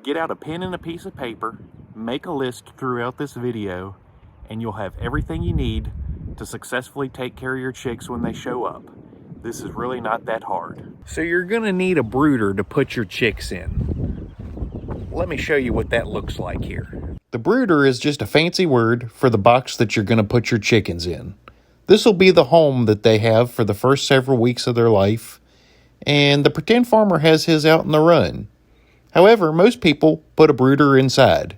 Get out a pen and a piece of paper, make a list throughout this video, and you'll have everything you need to successfully take care of your chicks when they show up. This is really not that hard. So you're gonna need a brooder to put your chicks in. Let me show you what that looks like here. The brooder is just a fancy word for the box that you're gonna put your chickens in. This will be the home that they have for the first several weeks of their life, and the pretend farmer has his out in the run. However, most people put a brooder inside.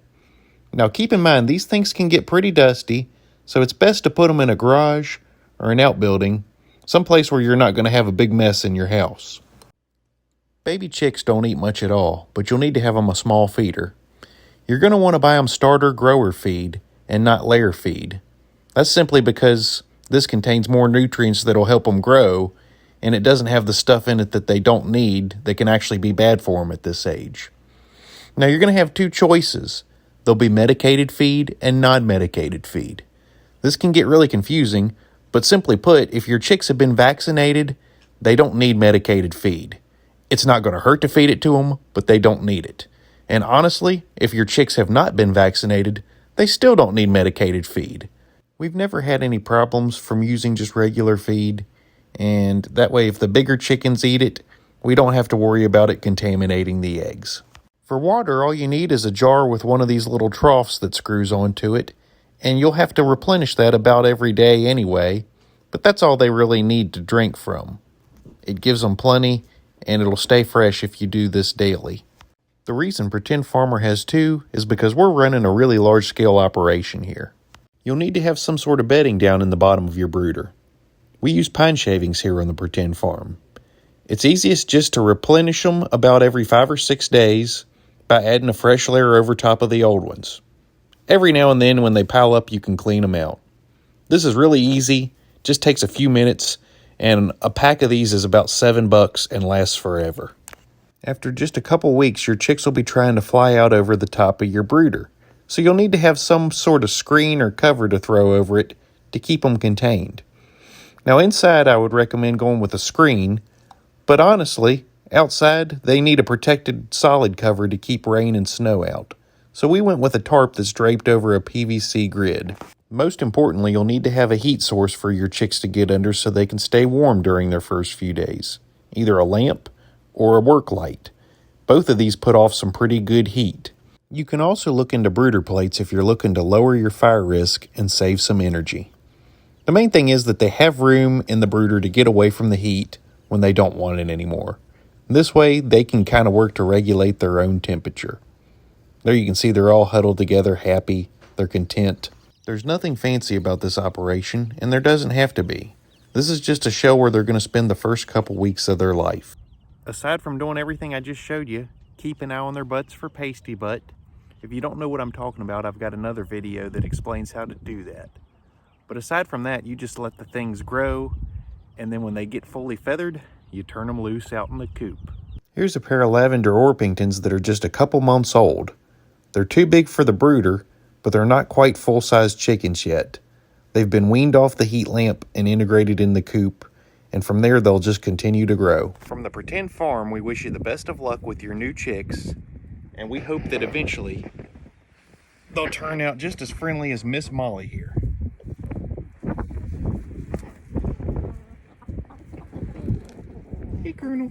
Now keep in mind, these things can get pretty dusty, so it's best to put them in a garage or an outbuilding, someplace where you're not going to have a big mess in your house. Baby chicks don't eat much at all, but you'll need to have them a small feeder. You're going to want to buy them starter grower feed and not layer feed. That's simply because this contains more nutrients that'll help them grow, and it doesn't have the stuff in it that they don't need that can actually be bad for them at this age. Now you're going to have two choices. There'll be medicated feed and non-medicated feed. This can get really confusing, but simply put, if your chicks have been vaccinated, they don't need medicated feed. It's not going to hurt to feed it to them, but they don't need it. And honestly, if your chicks have not been vaccinated, they still don't need medicated feed. We've never had any problems from using just regular feed. And that way, if the bigger chickens eat it, we don't have to worry about it contaminating the eggs. For water, all you need is a jar with one of these little troughs that screws onto it, and you'll have to replenish that about every day anyway, but that's all they really need to drink from. It gives them plenty, and it'll stay fresh if you do this daily. The reason Pretend Farmer has two is because we're running a really large-scale operation here. You'll need to have some sort of bedding down in the bottom of your brooder. We use pine shavings here on the Pretend Farm. It's easiest just to replenish them about every 5 or 6 days by adding a fresh layer over top of the old ones. Every now and then when they pile up, you can clean them out. This is really easy, just takes a few minutes, and a pack of these is about $7 and lasts forever. After just a couple weeks, your chicks will be trying to fly out over the top of your brooder, so you'll need to have some sort of screen or cover to throw over it to keep them contained. Now inside, I would recommend going with a screen, but honestly, outside, they need a protected solid cover to keep rain and snow out. So we went with a tarp that's draped over a PVC grid. Most importantly, you'll need to have a heat source for your chicks to get under so they can stay warm during their first few days. Either a lamp or a work light. Both of these put off some pretty good heat. You can also look into brooder plates if you're looking to lower your fire risk and save some energy. The main thing is that they have room in the brooder to get away from the heat when they don't want it anymore. This way, they can kind of work to regulate their own temperature. There you can see they're all huddled together, happy, they're content. There's nothing fancy about this operation, and there doesn't have to be. This is just a show where they're going to spend the first couple weeks of their life. Aside from doing everything I just showed you, keep an eye on their butts for pasty butt. If you don't know what I'm talking about, I've got another video that explains how to do that. But aside from that, you just let the things grow, and then when they get fully feathered, you turn them loose out in the coop. Here's a pair of lavender Orpingtons that are just a couple months old. They're too big for the brooder, but they're not quite full-size chickens yet. They've been weaned off the heat lamp and integrated in the coop, and from there they'll just continue to grow. From the Pretend Farm, we wish you the best of luck with your new chicks, and we hope that eventually they'll turn out just as friendly as Miss Molly here. Hey, Colonel.